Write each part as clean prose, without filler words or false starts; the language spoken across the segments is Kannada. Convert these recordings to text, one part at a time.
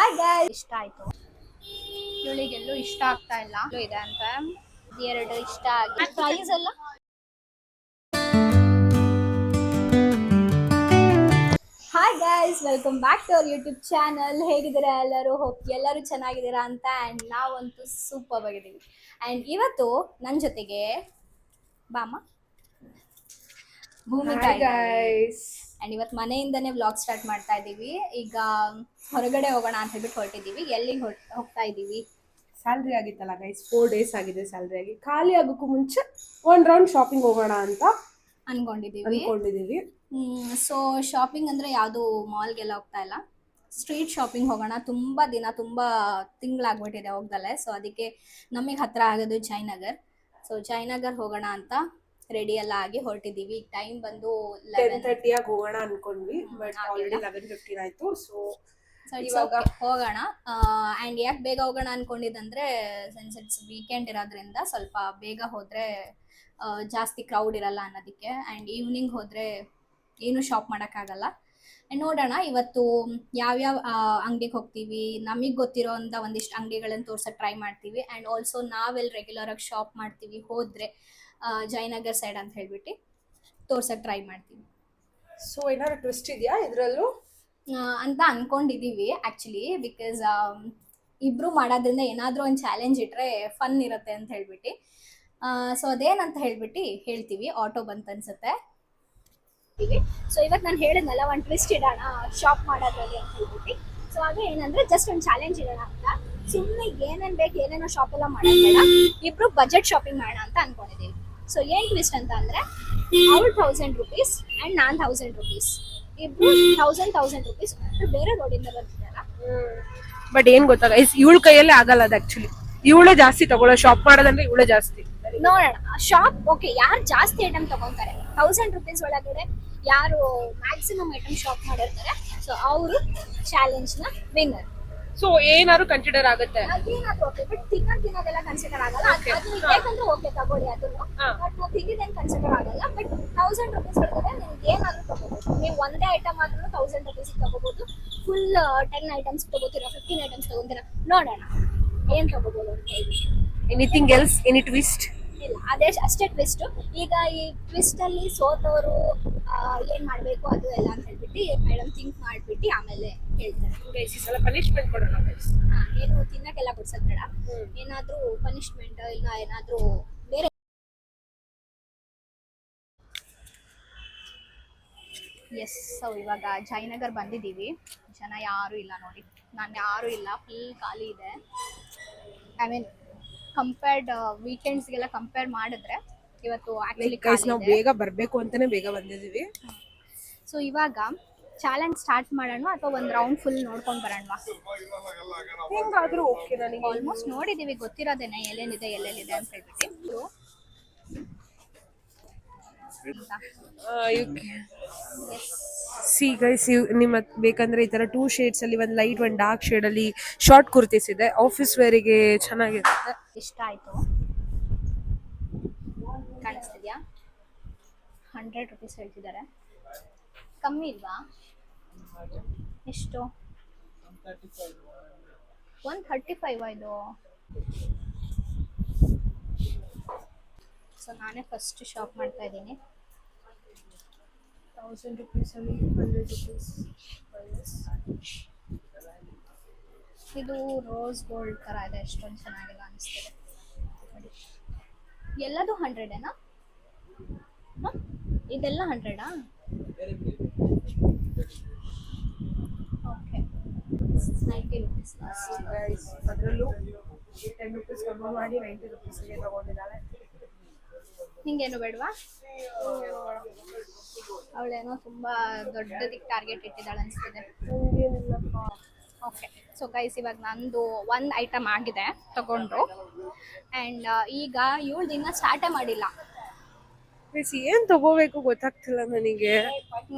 ಹಾಯ್ ಗಾಯ್ಸ್, ಇಷ್ಟ ಆಯ್ತು. ಇವಳಿಗೆಲ್ಲೂ ಇಷ್ಟ ಆಗ್ತಾ ಇಲ್ಲ ಇದೆ ಅಂತ ಎರಡು ಇಷ್ಟ ಆಗಿ ಪ್ರೈಸ್ ಎಲ್ಲ. Hi guys, welcome back to our YouTube channel. ಹೇಗಿದ್ದೀರಾ ಎಲ್ಲರೂ? ಹೋಪ್ ಎಲ್ಲರೂ ಚೆನ್ನಾಗಿದ್ದೀರಾ ಅಂತ. ಆ್ಯಂಡ್ ನಾವಂತೂ ಸೂಪರ್ ಆಗಿದ್ದೀವಿ. ಆ್ಯಂಡ್ ಇವತ್ತು ನನ್ನ ಜೊತೆಗೆ ಬಾಮ ಭೂಮಿಕಾ ಗೈಸ್. ಆ್ಯಂಡ್ ಇವತ್ತು ಮನೆಯಿಂದನೇ ವ್ಲಾಗ್ ಸ್ಟಾರ್ಟ್ ಮಾಡ್ತಾ ಇದ್ದೀವಿ. ಈಗ ಹೊರಗಡೆ ಹೋಗೋಣ ಅಂತ ಹೇಳ್ಬಿಟ್ಟು ಹೊರಟಿದ್ದೀವಿ. ಎಲ್ಲಿಗೆ ಹೋಗ್ತಾ ಇದ್ದೀವಿ? ಸ್ಯಾಲ್ರಿ ಆಗಿತ್ತಲ್ಲ ಗೈಸ್, 4 days ಆಗಿದೆ ಸ್ಯಾಲ್ರಿ ಆಗಿ. ಖಾಲಿ ಆಗೋಕ್ಕೂ ಮುಂಚೆ ಒಂದು ರೌಂಡ್ ಶಾಪಿಂಗ್ ಹೋಗೋಣ ಅಂತ ಅನ್ಕೊಂಡಿದೀವಿ. ಸೊ ಶಾಪಿಂಗ್ ಅಂದ್ರೆ ಯಾವುದು ಮಾಲ್ಗೆಲ್ಲ ಹೋಗ್ತಾ ಇಲ್ಲ, ಸ್ಟ್ರೀಟ್ ಶಾಪಿಂಗ್ ಹೋಗೋಣ. ತುಂಬ ತಿಂಗಳಾಗ್ಬಿಟ್ಟಿದೆ ಹೋಗ್ದಲ್ಲೇ. ಸೊ ಅದಕ್ಕೆ ನಮಗೆ ಹತ್ರ ಆಗೋದು ಜಯನಗರ್. ಸೊ ಜಯನಗರ್ ಹೋಗೋಣ ಅಂತ ರೆಡಿ ಎಲ್ಲ ಆಗಿ ಹೊರಟಿದ್ದೀವಿ. ಟೈಮ್ ಬಂದು 10:30 ಆಗಿ ಹೋಗೋಣ ಅನ್ಕೊಂಡ್ವಿ, ಬಟ್ ಆಲ್ರೆಡಿ 11:15 ಆಯ್ತು. ಸೊ ಇವಾಗ ಹೋಗೋಣ. ಆ್ಯಂಡ್ ಯಾಕೆ ಬೇಗ ಹೋಗೋಣ ಅನ್ಕೊಂಡಿದ್ದಂದ್ರೆ, ಸಿನ್ಸ್ ಇಟ್ಸ್ ವೀಕೆಂಡ್ ಇರೋದ್ರಿಂದ ಸ್ವಲ್ಪ ಬೇಗ ಹೋದ್ರೆ ಜಾಸ್ತಿ ಕ್ರೌಡ್ ಇರಲ್ಲ ಅನ್ನೋದಕ್ಕೆ. ಆ್ಯಂಡ್ ಈವ್ನಿಂಗ್ ಹೋದ್ರೆ ಏನು ಶಾಪ್ ಮಾಡೋಕ್ಕಾಗಲ್ಲ. ನೋಡೋಣ ಇವತ್ತು ಯಾವ್ಯಾವ ಅಂಗಡಿಗೆ ಹೋಗ್ತೀವಿ, ನಮಗೆ ಗೊತ್ತಿರೋ ಅಂತ ಒಂದಿಷ್ಟು ಅಂಗಡಿಗಳನ್ನು ತೋರ್ಸಕ್ಕೆ ಟ್ರೈ ಮಾಡ್ತೀವಿ. ಆ್ಯಂಡ್ ಆಲ್ಸೋ ನಾವೆಲ್ಲಿ ರೆಗ್ಯುಲರ್ ಆಗಿ ಶಾಪ್ ಮಾಡ್ತೀವಿ ಹೋದ್ರೆ ಜಯನಗರ್ ಸೈಡ್ ಅಂತ ಹೇಳ್ಬಿಟ್ಟು ತೋರ್ಸಕ್ಕೆ ಟ್ರೈ ಮಾಡ್ತೀವಿ. ಸೊ ಏನಾದ್ರು ಟ್ವಿಸ್ಟ್ ಇದೆಯಾ ಇದರಲ್ಲೂ ಅಂತ ಅನ್ಕೊಂಡಿದೀವಿ ಆಕ್ಚುಲಿ. ಬಿಕಾಸ್ ಇಬ್ರು ಮಾಡೋದ್ರಿಂದ ಏನಾದ್ರೂ ಒಂದು ಚಾಲೆಂಜ್ ಇಟ್ರೆ ಫನ್ ಇರುತ್ತೆ ಅಂತ ಹೇಳ್ಬಿಟ್ಟು. ಸೊ ಅದೇನಂತ ಹೇಳ್ಬಿಟ್ಟು ಹೇಳ್ತೀವಿ. ಆಟೋ ಬಂತ ಅನ್ಸುತ್ತೆ. ಸೊ ಇವತ್ತು ನಾನು ಹೇಳಿದ್ನಲ್ಲ, ಒಂದು ಟ್ವಿಸ್ಟ್ ಇಡೋಣ ಶಾಪ್ ಮಾಡೋದ್ರಲ್ಲಿ ಅಂತ ಹೇಳ್ಬಿಟ್ಟು. ಸೊ ಅದು ಏನಂದ್ರೆ ಜಸ್ಟ್ ಒಂದು ಚಾಲೆಂಜ್ ಇಡೋಣ ಅಂತ. ಸುಮ್ಮನೆ ಏನೇನು ಬೇಕು ಏನೇನೋ ಶಾಪ್ ಎಲ್ಲ ಮಾಡೋಣ, ಇಬ್ರು ಬಜೆಟ್ ಶಾಪಿಂಗ್ ಮಾಡೋಣ ಅಂತ ಅನ್ಕೊಂಡಿದೀವಿ. ಸೊ ಏನ್ ಟ್ವಿಸ್ಟ್ ಅಂತ ಅಂದ್ರೆ, ಅವ್ರು 1000 rupees ಆ್ಯಂಡ್ ನಾನು 1000 rupees, ಇಬ್ರು 1000 rupees ಬೇರೆ ರೋಡಿಂದ ಬರ್ತಿದಾರ. ಬಟ್ ಏನ್ ಗೊತ್ತಾ ಗೈಸ್, ಇವಳ ಕೈಯಲ್ಲೇ ಆಗಲ್ಲ ಅದು. ಆಕ್ಚುಲಿ ಇವಳೇ ಜಾಸ್ತಿ ತಗೊಳ್ಳೋ, ಶಾಪ್ ಮಾಡೋದಂದ್ರೆ ಇವಳೇ ಜಾಸ್ತಿ. ನೋಡೋಣ ಶಾಪ್. ಓಕೆ, ಯಾರು ಜಾಸ್ತಿ ಐಟಮ್ ತಗೊಂತಾರೆ 1000 rupees ಒಳಗಡೆ, ಯಾರು ಮ್ಯಾಕ್ಸಿಮಮ್ ಐಟಮ್ ಶಾಪ್ ಮಾಡಿರ್ತಾರೆ, ಸೊ ಅವರು ಚಾಲೆಂಜ್ ನ ವಿನ್ನರ್. ಸೊ ಏನಾದ್ರು ಕನ್ಸಿಡರ್ ಆಗುತ್ತೆ, ಅದೇನಾದ್ರು ಓಕೆ. ಬಟ್ ತಿನ್ನೋದೆಲ್ಲ ಕನ್ಸಿಡರ್ ಆಗಲ್ಲ. ಅದು ಬೇಕಂದ್ರೆ ಓಕೆ ತಗೊಳ್ಳಿ ಅದನ್ನು. ಬಟ್ ನಾವು ತಿಂದಿದ್ದೇನು ಕನ್ಸಿಡರ್ ಆಗಲ್ಲ. ಬಟ್ 1000 rupees ಒಳಗಡೆ ನಿಮ್ಗೆ ಏನಾದ್ರು ತಗೋಬಹುದು. ನೀವು ಒಂದೇ ಐಟಮ್ ಆದ್ರೂ 1000 rupees ತಗೋಬಹುದು. ಫುಲ್ 10 items ತಗೋತೀರಾ, 15 items ತಗೋತೀರಾ, ನೋಡೋಣ ಏನ್ ತಗೋಬಹುದು ಅಂತ ಹೇಳಿ. Anything else, any twist? ಇಲ್ಲ, ಅಷ್ಟೇ ಟ್ವಿಸ್ಟ್. ಈಗ ಈ ಟ್ವಿಸ್ಟ್ ಅಲ್ಲಿ ಸೋತವರು ಏನ್ ಮಾಡ್ಬೇಕು ಅದು ಎಲ್ಲ ಅಂತ ಹೇಳ್ಬಿಟ್ಟು ಮೇಡಮ್ ಥಿಂಕ್ ಮಾಡ್ಬಿಟ್ಟು ಆಮೇಲೆ ಹೇಳ್ತಾರೆ. ಪನಿಷ್ಮೆಂಟ್ ಕೊಡೋಣ ಗೈಸ್. ಏನು ತಿನ್ನಕ್ಕೆಲ್ಲ ಕೊಡ್ಸೋದ್ ಬೇಡ, ಏನಾದ್ರೂ ಪನಿಷ್ಮೆಂಟ್ ಇಲ್ಲ ಏನಾದ್ರೂ ಬೇರೆ. ಎಸ್. ಸೊ ಇವಾಗ ಜಯನಗರ್ ಬಂದಿದ್ದೀವಿ. ಜನ ಯಾರು ಇಲ್ಲ ನೋಡಿ, ನಾನು ಯಾರು ಇಲ್ಲ, ಫುಲ್ ಖಾಲಿ ಇದೆ. ಐ ಮೀನ್ ಕಂಪೇರ್ಡ್ ವೀಕೆಂಡ್ಸ್ಗೆಲ್ಲ ಕಂಪೇರ್ ಮಾಡಿದ್ರೆ ಇವತ್ತು ಆಕ್ಚುಲಿ ನಾವು ಬೇಗ ಬರಬೇಕು ಅಂತಾನೆ ಬೇಗ ಬಂದಿದ್ದೀವಿ. ಸೊ ಇವಾಗ ಚಾಲೆಂಜ್ ಸ್ಟಾರ್ಟ್ ಮಾಡೋಣ ಅಥವಾ ಒಂದು ರೌಂಡ್ ಫುಲ್ ನೋಡ್ಕೊಂಡು ಬರೋಣವಾ? ಹೆಂಗಾದ್ರೂ ಓಕೆ. ನನಗೆ ಆಲ್ಮೋಸ್ಟ್ ನೋಡಿದ್ದೀವಿ, ಗೊತ್ತಿರೋದೇನೆ ಎಲ್ಲೇನಿದೆ ಎಲ್ಲೆಲ್ಲಿದೆ ಅಂತ ಹೇಳ್ಬಿಟ್ಟು. ಸಿ ಗೈಸ್, ನಿಮ್ಮ ಬೇಕಂದ್ರೆ ಈ ತರ 2 shades ಅಲ್ಲಿ, ಒಂದು ಲೈಟ್ ಒಂದು ಡಾರ್ಕ್ ಶೇಡ್ ಅಲ್ಲಿ ಶಾರ್ಟ್ ಕುರ್ತೀಸ್ ಇದೆ. ಆಫೀಸ್ ವೇರಿಗೆ ಚೆನ್ನಾಗಿರುತ್ತೆ. ಇಷ್ಟ ಆಯ್ತು. ಕಾಣಿಸ್ತಿದ್ಯಾ? 100 rupees ಹೇಳ್ತಿದ್ದಾರೆ. ಕಮ್ಮಿ ಇಲ್ವಾ? ಎಷ್ಟು? 135 ಇದು. ಸೊ ನಾನೇ ಫಸ್ಟ್ ಶಾಪ್ ಮಾಡ್ತಾ ಇದ್ದೀನಿ. 1000 rupees ಅಲ್ಲಿ 100 rupees. ಇದು ರೋಸ್ ಗೋಲ್ಡ್ ತರ ಇದೆ, ಎಷ್ಟೊಂದು ಚೆನ್ನಾಗಿಲ್ಲ ಅನಿಸ್ತಿದೆ. ಎಲ್ಲದು 100ಏನಾ? ಇದೆಲ್ಲ 100ಆ? Okay, 90 rupees. ಅದರಲ್ಲೂ 10 rupees ಕಮ್ಮಿ ಮಾಡಿ 90 rupees ಗೆ ತಗೊಂಡಿದ್ದಾಳೆ. ನಿಂಗೇನು ಬೇಡವಾ? ಅವಳೇನೋ ತುಂಬಾ ದೊಡ್ಡದಕ್ಕೆ ಟಾರ್ಗೆಟ್ ಇಟ್ಟಿದ್ದಾಳೆ ಅನಿಸ್ತಿದೆ. ಓಕೆ. ಸೊ ಗೈಸ್, ಇವಾಗ ನಂದು ಒಂದು ಐಟಮ್ ಆಗಿದೆ ತಗೊಂಡು. ಆ್ಯಂಡ್ ಈಗ ಇವಳು ದಿನ ಸ್ಟಾರ್ಟೇ ಮಾಡಿಲ್ಲ. ಏನ್ ತಗೋಬೇಕು ಗೊತ್ತಾಗ್ತಿಲ್ಲ ನನಗೆ.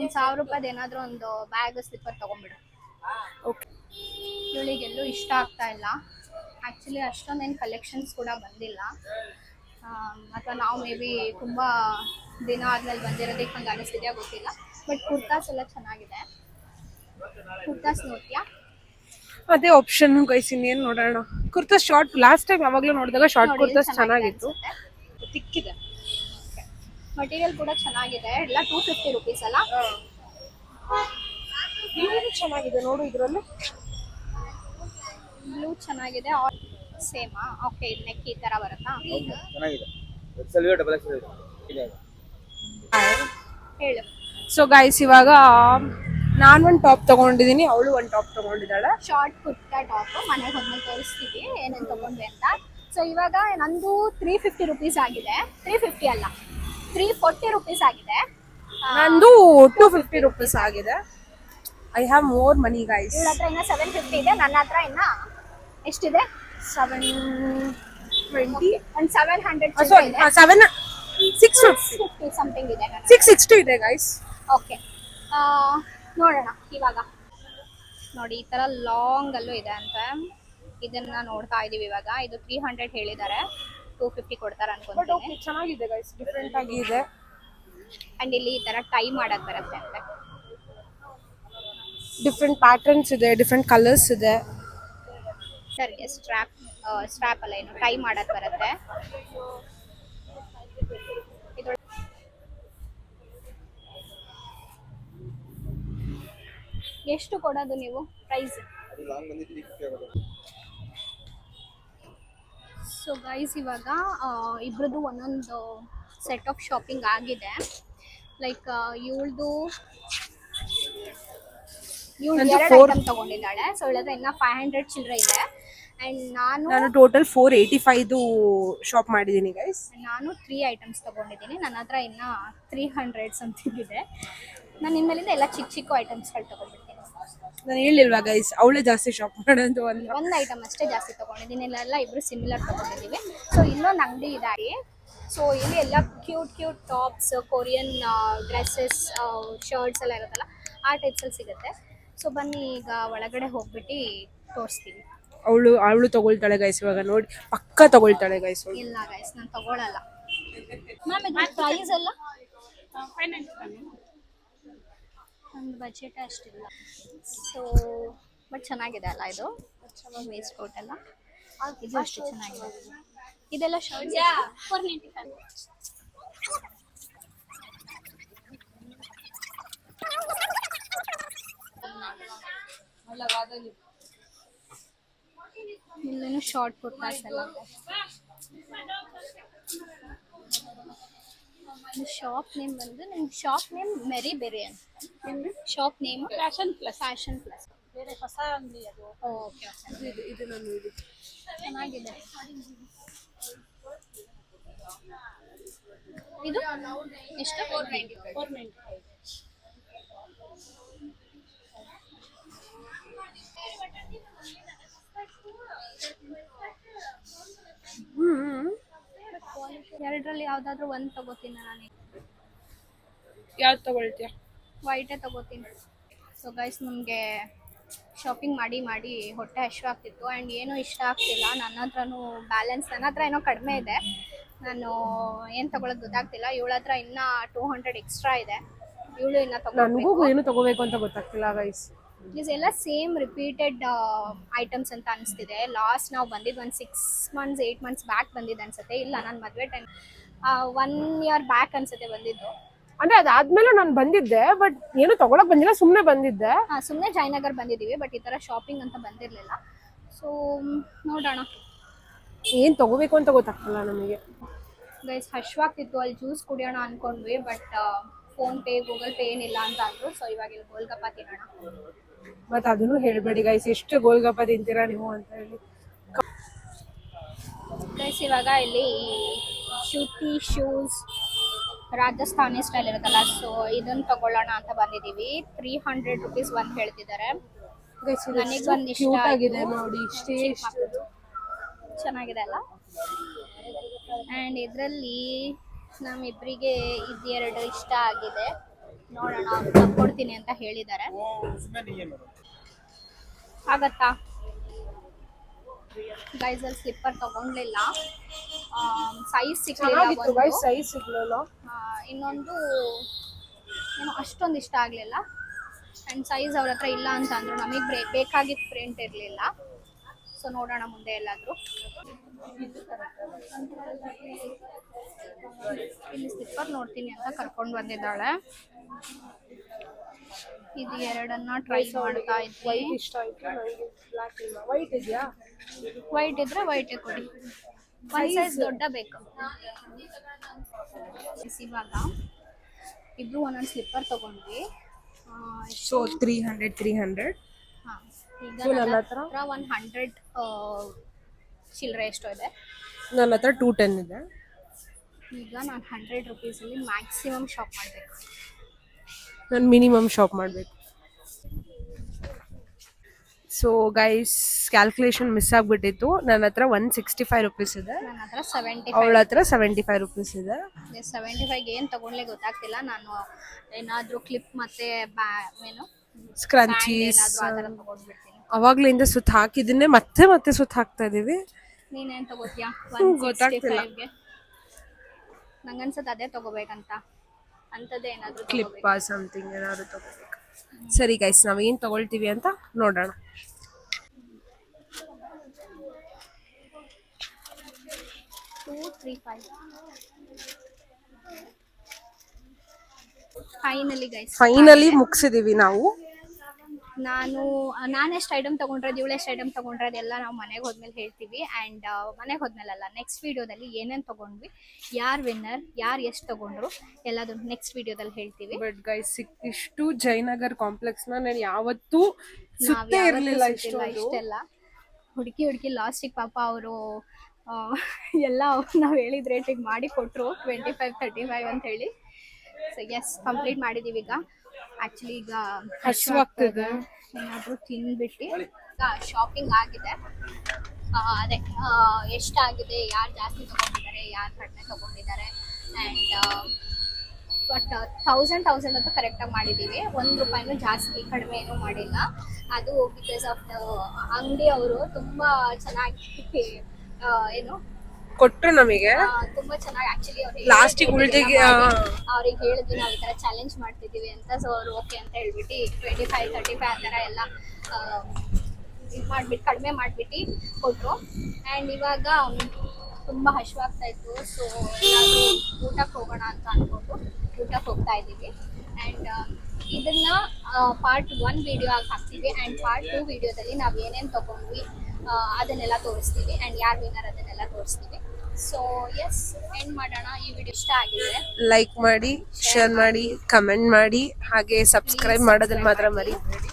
1000 ರೂಪಾಯಿ ಏನಾದರೂ ಒಂದು ಬ್ಯಾಗ್ ಸ್ಲಿಪ್ಪರ್ ತಗೊಂಡ್ಬಿಡು. ಓಕೆ. ಇವಳಿಗೆಲ್ಲೂ ಇಷ್ಟ ಆಗ್ತಾ ಇಲ್ಲ. ಆ್ಯಕ್ಚುಲಿ ಅಷ್ಟೊಂದೇನು ಕಲೆಕ್ಷನ್ಸ್ ಕೂಡ ಬಂದಿಲ್ಲ, ಅಥವಾ ನಾವು ಮೇ ಬಿ ತುಂಬ ದಿನ ಆದ್ಮೇಲೆ ಬಂದಿರೋದಕ್ಕೆ ಹಂಗೆ ಅನಿಸ್ತಿದೆಯಾ ಗೊತ್ತಿಲ್ಲ. ಬಟ್ ಕುರ್ತಾಸ್ ಎಲ್ಲ ಚೆನ್ನಾಗಿದೆ. ಕುರ್ತಾಸ್ ನೋಡ್ತೀಯಾ? ಅದೇ ಆಪ್ಷನ್ ಗೈಸ್, ಇನ್ನೇನು ನೋಡೋಣ. ಕುರ್ತಾ ಶಾರ್ಟ್ ಲಾಸ್ಟ್ ಟೈಮ್ ಯಾವಾಗಲೂ ನೋಡಿದಾಗ ಶಾರ್ಟ್ ನೋಡಿ, ಕುರ್ತಾಸ್ ಚೆನ್ನಾಗಿತ್ತು. ತಿಕ್ಕಿದೆ. ಮಟೀರಿಯಲ್ ಕೂಡ ಚೆನ್ನಾಗಿದೆ. ಎಲ್ಲ 250 ರುಪೀಸ್ ಅಲ್ಲ. ಬ್ಲೂ ಚೆನ್ನಾಗಿದೆ ನೋಡು, ಇದರಲ್ಲಿ ಬ್ಲೂ ಚೆನ್ನಾಗಿದೆ. ಸೇಮಾ? ಓಕೆ, ನೆಕ್ ಈ ತರ ಬರುತ್ತಾ? ಚೆನ್ನಾಗಿದೆ. ಎಕ್ಸೆಲ್ ಡಬಲ್ ಎಕ್ಸೆಲ್ ಇದೆ. ಹೇಳು. ಸೊ ಗೈಸ್, ಇವಾಗ ನಾನು ಒಂದು ಟಾಪ್ ತಗೊಂಡಿದ್ದೀನಿ, ಅವಳು ಒಂದು ಟಾಪ್ ತಗೊಂಡಿದ್ದಾಳೆ. ಶಾರ್ಟ್ ಕುರ್ತಾ ಟಾಪ್ ಮನೆಗೆ ಹೋದ್ಮೇಲೆ ತೋರಿಸ್ತೀವಿ ಏನೇನು ತಗೊಂಡ್ವಿ ಅಂತ. ಸೊ ಇವಾಗ ನಂದು 350 ರುಪೀಸ್ ಆಗಿದೆ. 350 ಅಲ್ಲ, 340 ರುಪೀಸ್ ಆಗಿದೆ. ನಂದು 250 ರುಪೀಸ್ ಆಗಿದೆ. I have more money guys. ಇವಳ ಹತ್ರ ಇನ್ನ 750 ಇದೆ. ನನ್ನ ಹತ್ರ ಇನ್ನ ಎಷ್ಟಿದೆ? 720. ಒಂದು 700 650 ಸಮಥಿಂಗ್ ಇದೆ. 660 ಇದೆ ಗೈಸ್. ಓಕೆ, ನೋಡೋಣ ಇವಾಗ. ನೋಡಿ, ಈ ತರ ಲಾಂಗ್ ಅಲ್ಲೂ ಇದೆ ಅಂತ. ಇದನ್ನ ನೋಡ್ತಾ ಇದೀವಿ ಇವಾಗ. ಇದು 300 ಹೇಳಿದ್ದಾರೆ, 250 ಕೊಡ್ತಾರೆ ಅನ್ಕೊಂತೀನಿ. ಚೆನ್ನಾಗಿದೆ ಗೈಸ್, ಡಿಫ್ರೆಂಟ್ ಆಗಿ ಇದೆ. ಅಂಡ್ ಇಲ್ಲಿ ಈ ತರ ಟೈ ಮಾಡಕ್ ಬರುತ್ತೆ ಅಂತ. ಡಿಫ್ರೆಂಟ್ ಪ್ಯಾಟರ್ನ್ಸ್ ಇದೆ, ಡಿಫ್ರೆಂಟ್ ಕಲರ್ಸ್ ಇದೆ. ಸರಿ, ಸ್ಟ್ರಾಪ್ ಅಲ್ಲ, ಏನು ಟೈ ಮಾಡಕ್ ಬರುತ್ತೆ. ಎಷ್ಟು ಕೊಡೋದು ನೀವು ಪ್ರೈಸ್? ಸೊ ಗೈಸ್, ಇವಾಗ ಇಬ್ರದ್ದು ಒಂದೊಂದು ಸೆಟ್ ಆಫ್ ಶಾಪಿಂಗ್ ಆಗಿದೆ. ಲೈಕ್ ಇವಳು ಎರಡು ಐಟಮ್ ತಗೊಂಡಿದ್ದಾಳೆ. ಸೊ ಇವಳತ್ರ ಇನ್ನ 500 ಚಿಲ್ಲರೆ ಇದೆ. ಅಂಡ್ ನಾನು ಟೋಟಲ್ 485 ಶಾಪ್ ಮಾಡಿದ್ದೀನಿ ಗೈಸ್. ನಾನು 3 ಐಟಮ್ಸ್ ತಗೊಂಡಿದ್ದೀನಿ. ನನ್ನ ಹತ್ರ ಇನ್ನ 300 ಸಮಥಿಂಗ್ ಇದೆ. ನಾನು ಇನ್ಮೇಲಿಂದ ಎಲ್ಲ ಚಿಕ್ಕ ಚಿಕ್ಕ ಐಟಮ್ಸ್ಗಳು ತಗೊಂಡ್ಬಿಡ್ತೀನಿ. ನಾನು ಹೇಳಿಲ್ವಾ ಗೈಸ್, ಅವಳೇ ಜಾಸ್ತಿ ಶಾಪ್ ಮಾಡೋದು. ಒಂದು ಐಟಮ್ ಅಷ್ಟೇ ಜಾಸ್ತಿ ತಗೊಂಡಿದ್ದೀನಿ. ಇಲ್ಲೆಲ್ಲ ಇಬ್ರು ಸಿಮಿಲರ್ ತಗೊಂಡಿದ್ದೀವಿ. ಸೊ ಇನ್ನೊಂದು ಅಂಗಡಿ ಇದೆ. ಸೊ ಇಲ್ಲಿ ಎಲ್ಲ cute tops, Korean dresses, shirts ಎಲ್ಲ ಇರುತ್ತಲ್ಲ, ಆ ಟೈಪ್ಸಲ್ಲಿ ಸಿಗುತ್ತೆ. ಸೊ ಬನ್ನಿ ಈಗ ಒಳಗಡೆ ಹೋಗ್ಬಿಟ್ಟು ತೋರಿಸ್ತೀವಿ. ಅವಳು ತಗೊಳ್ತಾಳೆ ಗೈಸ್, ಇವಾಗ ನೋಡಿ ಪಕ್ಕ ತಗೊಳ್ತಾಳೆ ಗೈಸ್. ಇಲ್ಲ ಗೈಸ್, ನಾನು ತಗೊಳ್ಳಲ್ಲ. ಮ್ಯಾಮ್, ಇದು ಪ್ರೈಸ್ ಎಲ್ಲ ಒಂದು ಬಜೆಟ್ ಅಷ್ಟಿಲ್ಲ. ಸೊ ಬಟ್ ಚೆನ್ನಾಗಿದೆ ಅಲ್ಲ ಇದು. ವೇಸ್ಟ್ ಕೋಟ್ ಎಲ್ಲ ಇದು ಅಷ್ಟು ಚೆನ್ನಾಗಿದೆ. ಇದೆಲ್ಲ ಶರ್ಟ್ 495. ಇಲ್ಲೇನು ಶಾರ್ಟ್ ಕುರ್ತಾಸ್ ಎಲ್ಲ. ಶಾಪ್ ನೇಮ್ ಬಂದು, ನಿಮ್ಮ ಶಾಪ್ ನೇಮ್ ಮೆರಿ ಬೆರಿ ಅಂತ. Shop name fashion plus. ಬೇರೆ ಹೊಸ ಅಂಗಡಿ ಅದು. ಓಕೆ, ಇದು ನಾನು ಇದು ಚೆನ್ನಾಗಿದೆ. ಇದು ಎಷ್ಟು? 495. ಎರಡರಲ್ಲಿ ಯಾವ್ದಾದ್ರು ಒಂದು ತಗೋತೀನಿ ನಾನು. ಯಾವ್ದು ತಗೊಳ್ತೀಯ? ವೈಟೇ ತಗೋತೀನಿ. ಸೊ ಗೈಸ್, ನಮಗೆ ಶಾಪಿಂಗ್ ಮಾಡಿ ಹೊಟ್ಟೆ ಹಸಿವಾಗ್ತಿತ್ತು. ಆ್ಯಂಡ್ ಏನೂ ಇಷ್ಟ ಆಗ್ತಿಲ್ಲ. ನನ್ನ ಹತ್ರನೂ ಬ್ಯಾಲೆನ್ಸ್, ನನ್ನ ಹತ್ರ ಏನೋ ಕಡಿಮೆ ಇದೆ. ನಾನು ಏನು ತಗೊಳ್ಳೋದು ಗೊತ್ತಾಗ್ತಿಲ್ಲ. ಇವಳ ಹತ್ರ ಇನ್ನೂ 200 ಎಕ್ಸ್ಟ್ರಾ ಇದೆ. ಇವಳು ಇನ್ನೂ ನನಗೂ ಏನು ತಗೋಬೇಕು ಅಂತ ಗೊತ್ತಾಗ್ತಿಲ್ಲ ಗೈಸ್. ಇದೆಲ್ಲ ಸೇಮ್ ರಿಪೀಟೆಡ್ ಐಟಮ್ಸ್ ಅಂತ ಅನಿಸ್ತಿದೆ. ಲಾಸ್ಟ್ ನಾವು ಬಂದಿದ್ದು ಒಂದು 6 ಮಂತ್ಸ್ 8 ಮಂತ್ಸ್ ಬ್ಯಾಕ್ ಬಂದಿದ್ದು ಅನ್ಸುತ್ತೆ. ಇಲ್ಲ, ನಾನು ಮದುವೆ ಟೈಮ್ 1 ಇಯರ್ ಬ್ಯಾಕ್ ಅನ್ಸುತ್ತೆ ಬಂದಿದ್ದು. ಅಂದ್ರೆ ಅದಾದ್ಮೇಲೆ ನಾನು ಬಂದಿದ್ದೆ, ಬಟ್ ಏನು ತಗೊಳಕ್ ಬಂದಿಲ್ಲ, ಸುಮ್ಮನೆ ಬಂದಿದ್ದೆ. ಸುಮ್ಮನೆ ಜಯನಗರ್ ಬಂದಿದ್ದೀವಿ, ಬಟ್ ಈ ಥರ ಶಾಪಿಂಗ್ ಅಂತ ಬಂದಿರಲಿಲ್ಲ. ಸೊ ನೋಡೋಣ ಏನು ತಗೋಬೇಕು ಅಂತ ಗೊತ್ತಾಗ್ತಿಲ್ಲ ನಮಗೆ ಗೈಸ್. ಹಶ್ವಾಗ್ತಿತ್ತು, ಅಲ್ಲಿ ಜ್ಯೂಸ್ ಕುಡಿಯೋಣ ಅನ್ಕೊಂಡ್ವಿ, but PhonePe Google Pay ಏನಿಲ್ಲ ಅಂತ ಅಂದರು. ಸೊ ಇವಾಗ ಇಲ್ಲಿ ಗೋಲ್ಗಪ್ಪ ತಿನ್ನೋಣ. ಮತ್ತೆ ಅದನ್ನು ಹೇಳ್ಬೇಡಿ ಗೈಸ್, ಎಷ್ಟು ಗೋಲ್ಗಪ್ಪ ತಿಂತೀರಾ ನೀವು ಅಂತ ಹೇಳಿ. ಗೈಸ್, ಇವಾಗ ಇಲ್ಲಿ ಶ್ರುತಿ ಶೂಸ್ ರಾಜಸ್ಥಾನಿ ಸ್ಟೈಲ್ ಇರುತ್ತಲ್ಲ, ಸೊ ಇದನ್ನು ತಗೊಳ್ಳೋಣ ಅಂತ ಬಂದಿದ್ದೀವಿ. 300 ರುಪೀಸ್ ಒಂದು ಹೇಳ್ತಿದ್ದಾರೆ. ನನಗೆ ಒಂದು ಇಷ್ಟ ಆಗಿದೆ ನೋಡಿ, ಚೆನ್ನಾಗಿದೆ ಅಲ್ಲ. ಆ್ಯಂಡ್ ಇದರಲ್ಲಿ ನಮ್ಮಿಬ್ಬರಿಗೆ ಇದೆರಡು ಇಷ್ಟ ಆಗಿದೆ. ನೋಡೋಣ, ತಗೊಡ್ತೀನಿ ಅಂತ ಹೇಳಿದ್ದಾರೆ. ಆಗತ್ತಾ ಗೈಸ್? ಅಲ್ಲಿ ಸ್ಲಿಪ್ಪರ್ ತಗೊಂಡ್ಲಿಲ್ಲ, ಸೈಜ್ ಸಿಗ್ಲಿಲ್ಲ. ಇನ್ನೊಂದು ಏನೋ ಅಷ್ಟೊಂದು ಇಷ್ಟ ಆಗಲಿಲ್ಲ. ಆ್ಯಂಡ್ ಸೈಜ್ ಅವ್ರ ಹತ್ರ ಇಲ್ಲ ಅಂತ ಅಂದರು. ನಮಗೆ ಬೇಕಾಗಿದ್ದ ಪ್ರಿಂಟ್ ಇರಲಿಲ್ಲ. ಸೊ ನೋಡೋಣ ಮುಂದೆ ಎಲ್ಲಾದರೂ. ಇಲ್ಲಿ ಸ್ಲಿಪ್ಪರ್ ನೋಡ್ತೀನಿ ಅಂತ ಕರ್ಕೊಂಡು ಬಂದಿದ್ದಾಳೆ. ಇದು ಎರಡನ್ನ ಟ್ರೈ ಮಾಡ್ತಾ ಇದ್ವಿ. ವೈಟ್ ಇಷ್ಟ ಆಯ್ತು ನನಗೆ, ಬ್ಲ್ಯಾಕ್ ಇಲ್ಲ. ವೈಟ್ ಇದೆಯಾ? ವೈಟ್ ಇದ್ರೆ ವೈಟೇ ಕೊಡಿ. ಒಂದು ಸೈಜ್ ದೊಡ್ಡ ಬೇಕು. ಇವಾಗ ಇಬ್ರು ಒಂದೊಂದು ಸ್ಲಿಪ್ಪರ್ ತಗೊಂಡ್ವಿ. ಸೊ 300. ಹಾಂ, ಈಗ So, ನನ್ನ ನನ್ನ ಹತ್ರ ಹತ್ರ 100 ಚಿಲ್ಲರೆ ಎಷ್ಟೋ ಇದೆ. ನನ್ನ ಹತ್ರ 210 ಇದೆ. ಈಗ ನಾನು 100 ರುಪೀಸಲ್ಲಿ ಮ್ಯಾಕ್ಸಿಮಮ್ ಶಾಪ್ ಮಾಡಬೇಕು. ನಾನು ಮಿನಿಮಮ್ ಶಾಪ್ ಮಾಡಬೇಕು. ಸೊ ಗೈಸ್, ಕ್ಯಾಲ್ಕುಲೇಷನ್ ಮಿಸ್ ಆಗಿಬಿಟ್ಟಿತ್ತು. ನನ್ನ ಹತ್ರ 165 ರುಪೀಸ್ ಇದೆ, ನನ್ನ ಹತ್ರ 75. ಅವಳ ಹತ್ರ 75 ರುಪೀಸ್ ಇದೆ. 75 ಏನು ತಗೊಂಡ್ಲೆ ಗೊತ್ತಾಗ್ತಿಲ್ಲ. ನಾನು ಏನಾದರೂ ಕ್ಲಿಪ್ ಮತ್ತೆ ಏನು ಸ್ಕ್ರಂಚೀಸ್ ಏನಾದರೂ ಆ ಥರ ತಗೊಂಡ್ಬಿಡ್ತೀನಿ. ಅವಾಗ್ಲಿಂದ ಸುತ್ತ ಹಾಕಿದ್ದನ್ನೇ ಮತ್ತೆ ಮತ್ತೆ ಸುತ್ತ ಹಾಕ್ತಾ ಇದೀವಿ. ನೀನೇನು ತಗೋತೀಯಾ? ಗೊತ್ತಾಗ್ತಿಲ್ಲ. 165ಗೆ ನಂಗನ್ಸುತ್ತೆ ಅದೇ ತಗೋಬೇಕಂತ. ಅಂಥದ್ದೇ ಏನಾದರೂ ಕ್ಲಿಪ್ ಸಮಥಿಂಗ್ ಏನಾದ್ರು ತಗೋಬೇಕು. ಸರಿ ಗೈಸ್, ನಾವು ಏನು ತಗೊಳ್ತೀವಿ ಅಂತ ನೋಡೋಣ. 235. ಫೈನಲಿ ಗೈಸ್, ಫೈನಲಿ ಮುಗಿಸಿದೀವಿ ನಾವು. ನಾನೆಷ್ಟು ಐಟಮ್ ತೊಗೊಂಡ್ರದ್ದು, ಇವಳು ಎಷ್ಟು ಐಟಮ್ ತೊಗೊಂಡ್ರದ್ದು ಎಲ್ಲ ನಾವು ಮನೆಗೆ ಹೋದ್ಮೇಲೆ ಹೇಳ್ತೀವಿ. ಆ್ಯಂಡ್ ಮನೆಗೆ ಹೋದ್ಮೇಲಲ್ಲ, ನೆಕ್ಸ್ಟ್ ವೀಡಿಯೋದಲ್ಲಿ ಏನೇನು ತೊಗೊಂಡ್ವಿ, ಯಾರು ವಿನ್ನರ್, ಯಾರು ಎಷ್ಟು ತೊಗೊಂಡ್ರು ಎಲ್ಲದನ್ನು ನೆಕ್ಸ್ಟ್ ವೀಡಿಯೋದಲ್ಲಿ ಹೇಳ್ತೀವಿ. ಬಟ್ ಗೈಸ್, ಇಷ್ಟು ಜಯನಗರ್ ಕಾಂಪ್ಲೆಕ್ಸ್ನ ನಾನು ಯಾವತ್ತೂ ಸುತ್ತೇ ಇರಲಿಲ್ಲ ಇಷ್ಟೆಲ್ಲ ಹುಡುಕಿ ಲಾಸ್ಟಿಗೆ ಪಾಪ ಅವರು ಎಲ್ಲ ನಾವು ಹೇಳಿದ ರೇಟಿಗೆ ಮಾಡಿ ಕೊಟ್ಟರು, 25-35 ಅಂತ ಹೇಳಿ. ಸೊ ಎಸ್, ಕಂಪ್ಲೀಟ್ ಮಾಡಿದ್ದೀವಿ. ಈಗ ಆ್ಯಕ್ಚುಲಿ ಈಗ ಹಸುವಾಗ್ತಿದೆ, ಏನಾದರೂ ತಿಂದ್ಬಿಟ್ಟು ಈಗ ಶಾಪಿಂಗ್ ಆಗಿದೆ. ಅದೇ ಎಷ್ಟಾಗಿದೆ, ಯಾರು ಜಾಸ್ತಿ ತೊಗೊಂಡಿದ್ದಾರೆ, ಯಾರು ಕಡಿಮೆ ತೊಗೊಂಡಿದ್ದಾರೆ. ಆ್ಯಂಡ್ ಬಟ್ 1000 ಅಂತೂ ಕರೆಕ್ಟಾಗಿ ಮಾಡಿದ್ದೀವಿ. 1 ರೂಪಾಯಿನೂ ಜಾಸ್ತಿ ಕಡಿಮೆ ಏನೂ ಮಾಡಿಲ್ಲ. ಅದು ಬಿಕಾಸ್ ಆಫ್ ಅಂಗಡಿ ಅವರು ತುಂಬ ಚೆನ್ನಾಗಿ ಏನು ಕೊಟ್ಟರು ನಮಗೆ. ತುಂಬಾ ಚೆನ್ನಾಗಿ ಆಕ್ಚುಲಿ ಲಾಸ್ಟಿಗೆ ಉಳಿದಿಗೆ ಅವ್ರಿಗೆ ಹೇಳಿದ್ವಿ ನಾವು ಈ ತರ ಚಾಲೆಂಜ್ ಮಾಡ್ತಿದೀವಿ ಅಂತ. ಸೊ ಅವ್ರು ಓಕೆ ಅಂತ ಹೇಳ್ಬಿಟ್ಟು 25-35 ಆ ಥರ ಎಲ್ಲ ಇದು ಮಾಡಿಬಿಟ್ಟು ಕಡಿಮೆ ಮಾಡಿಬಿಟ್ಟು ಕೊಟ್ಟರು. ಆ್ಯಂಡ್ ಇವಾಗ ತುಂಬ ಹಶ್ವಾಗ್ತಾ ಇತ್ತು. ಸೊ ಎಲ್ಲಾದರೂ ಊಟಕ್ಕೆ ಹೋಗೋಣ ಅಂತ ಅಂದ್ಕೊಂಡು ಊಟಕ್ಕೆ ಹೋಗ್ತಾ ಇದ್ದೀವಿ. ಆ್ಯಂಡ್ ಇದನ್ನ ಪಾರ್ಟ್ 1 ವಿಡಿಯೋ ಆಗಿ ಹಾಕ್ತೀವಿ. ಆ್ಯಂಡ್ ಪಾರ್ಟ್ 2 ವಿಡಿಯೋದಲ್ಲಿ ನಾವು ಏನೇನು ತೊಗೊಂಡ್ವಿ ಅದನ್ನೆಲ್ಲ ತೋರಿಸ್ತೀವಿ. ಆ್ಯಂಡ್ ಯಾರು ವಿನ್ನರ್ ಅದನ್ನೆಲ್ಲ ತೋರಿಸ್ತೀವಿ. ಸೊ ಎಸ್, ಎಂಡ್ ಮಾಡೋಣ. ಈ ವಿಡಿಯೋ ಇಷ್ಟ ಆಗಿದೆ, ಲೈಕ್ ಮಾಡಿ, ಶೇರ್ ಮಾಡಿ, ಕಮೆಂಟ್ ಮಾಡಿ, ಹಾಗೆ ಸಬ್ಸ್ಕ್ರೈಬ್ ಮಾಡೋದನ್ನ ಮಾತ್ರ ಮರಿಬೇಡಿ.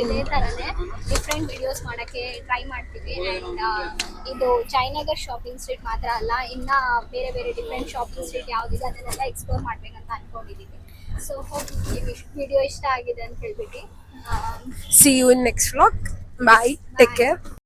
ಇದೇ ಥರನೇ ಡಿಫ್ರೆಂಟ್ ವಿಡಿಯೋಸ್ ಮಾಡೋಕ್ಕೆ ಟ್ರೈ ಮಾಡ್ತೀವಿ. ಆ್ಯಂಡ್ ಇದು ಜಯನಗರ್ ಶಾಪಿಂಗ್ ಸ್ಟ್ರೀಟ್ ಮಾತ್ರ ಅಲ್ಲ, ಇನ್ನು ಬೇರೆ ಬೇರೆ ಡಿಫ್ರೆಂಟ್ ಶಾಪಿಂಗ್ ಸ್ಟ್ರೀಟ್ ಯಾವುದಿದೆ ಅದನ್ನೆಲ್ಲ ಎಕ್ಸ್ಪ್ಲೋರ್ ಮಾಡ್ಬೇಕಂತ ಅಂದ್ಕೊಂಡಿದ್ದೀವಿ. ಸೊ ಹೋಪ್ ಈ ವಿಡಿಯೋ ಇಷ್ಟ ಆಗಿದೆ ಅಂತ ಹೇಳ್ಬಿಟ್ಟು See you in next vlog. Bye. Take care.